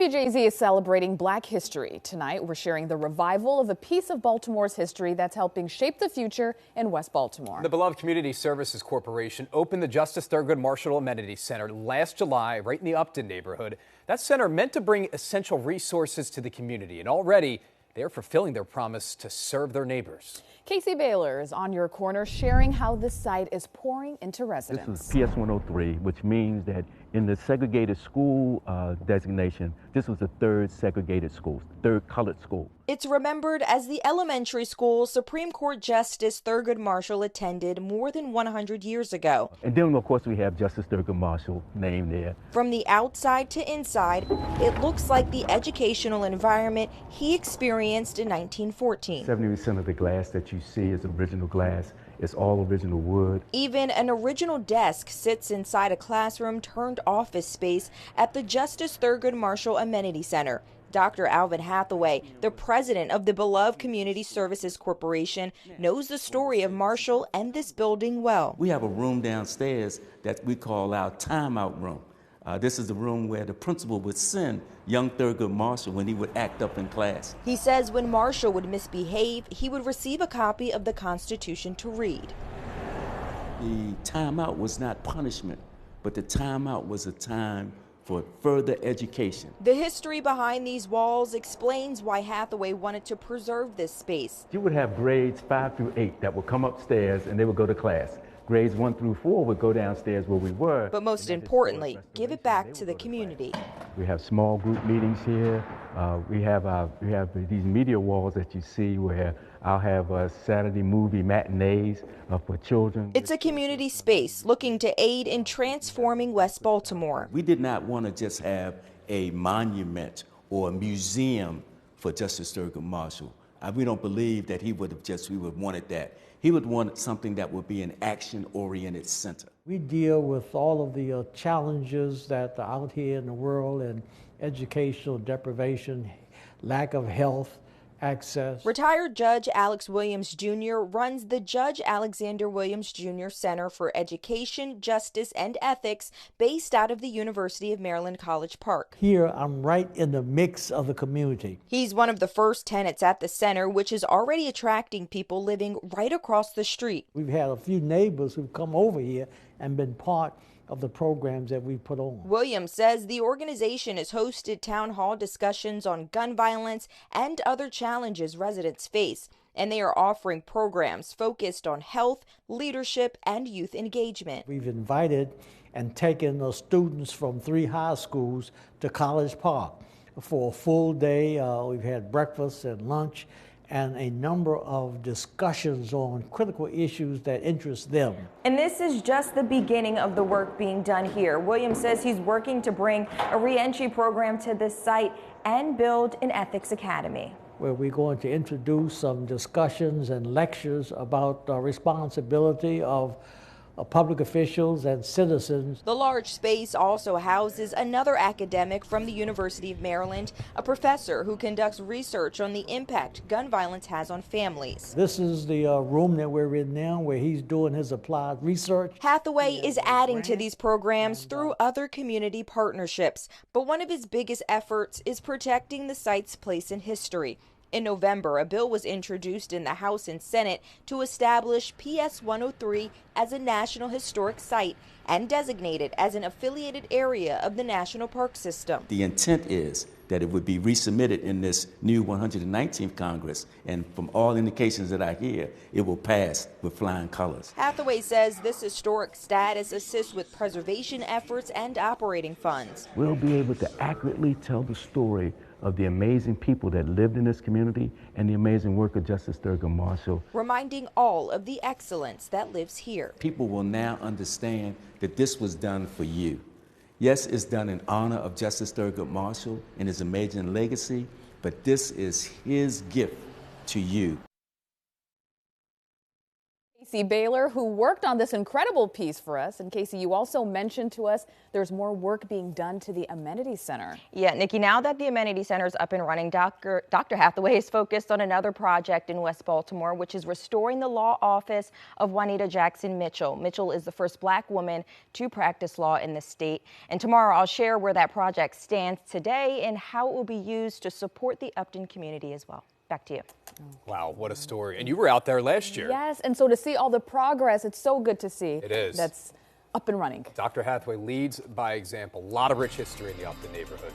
WJZ is celebrating Black History. Tonight, we're sharing the revival of a piece of Baltimore's history that's helping shape the future in West Baltimore. The beloved Community Services Corporation opened the Justice Thurgood Marshall Amenity Center last July, right in the Upton neighborhood. That center meant to bring essential resources to the community, and already they're fulfilling their promise to serve their neighbors. Casey Baylor is on your corner sharing how this site is pouring into residents. This was PS 103, which means that in the segregated school designation, this was the third segregated school, third colored school. It's remembered as the elementary school Supreme Court Justice Thurgood Marshall attended more than 100 years ago. And then, of course, we have Justice Thurgood Marshall named there. From the outside to inside, it looks like the educational environment he experienced in 1914. 70% of the glass that you see is original glass. It's all original wood. Even an original desk sits inside a classroom turned office space at the Justice Thurgood Marshall Amenity Center. Dr. Alvin Hathaway, the president of the beloved Community Services Corporation, knows the story of Marshall and this building well. We have a room downstairs that we call our timeout room. This is the room where the principal would send young Thurgood Marshall when he would act up in class. He says when Marshall would misbehave, he would receive a copy of the Constitution to read. The timeout was not punishment, but the timeout was a time for further education. The history behind these walls explains why Hathaway wanted to preserve this space. You would have grades 5 through 8 that would come upstairs and they would go to class. Grades 1 through 4 would go downstairs where we were. But most importantly, give it back to the community. We have small group meetings here. We have these media walls that you see where I'll have Saturday movie matinees for children. It's a community space looking to aid in transforming West Baltimore. We did not want to just have a monument or a museum for Justice Thurgood Marshall. We don't believe that he would have wanted that. He would want something that would be an action-oriented center. We deal with all of the challenges that are out here in the world, and educational deprivation, lack of health access. Retired Judge Alex Williams Jr. runs the Judge Alexander Williams Jr. Center for Education, Justice, and Ethics based out of the University of Maryland College Park. Here, I'm right in the mix of the community. He's one of the first tenants at the center, which is already attracting people living right across the street. We've had a few neighbors who've come over here and been part of the programs that we put on. Williams says the organization has hosted town hall discussions on gun violence and other challenges residents face, and they are offering programs focused on health, leadership, and youth engagement. We've invited and taken students from 3 high schools to College Park for a full day. We've had breakfast and lunch and a number of discussions on critical issues that interest them. And this is just the beginning of the work being done here. Williams says he's working to bring a re-entry program to this site and build an ethics academy, where we're going to introduce some discussions and lectures about the responsibility of public officials and citizens. The large space also houses another academic from the University of Maryland, a professor who conducts research on the impact gun violence has on families. This is the room that we're in now, where he's doing his applied research. Hathaway is adding to these programs through other community partnerships, but one of his biggest efforts is protecting the site's place in history. In November, a bill was introduced in the House and Senate to establish PS 103 as a National Historic Site and designate it as an affiliated area of the National Park System. The intent is that it would be resubmitted in this new 119th Congress, and from all indications that I hear, it will pass with flying colors. Hathaway says this historic status assists with preservation efforts and operating funds. We'll be able to accurately tell the story of the amazing people that lived in this community and the amazing work of Justice Thurgood Marshall, reminding all of the excellence that lives here. People will now understand that this was done for you. Yes, it's done in honor of Justice Thurgood Marshall and his amazing legacy, but this is his gift to you. Casey Baylor, who worked on this incredible piece for us. And Casey, you also mentioned to us there's more work being done to the amenity center. Yeah, Nikki, now that the amenity center is up and running, Dr. Hathaway is focused on another project in West Baltimore, which is restoring the law office of Juanita Jackson Mitchell. Mitchell is the first Black woman to practice law in the state. And tomorrow I'll share where that project stands today and how it will be used to support the Upton community as well. Back to you. Wow, what a story. And you were out there last year. Yes, and so to see all the progress, it's so good to see. It is. That's up and running. Dr. Hathaway leads by example. A lot of rich history in the Upton neighborhood.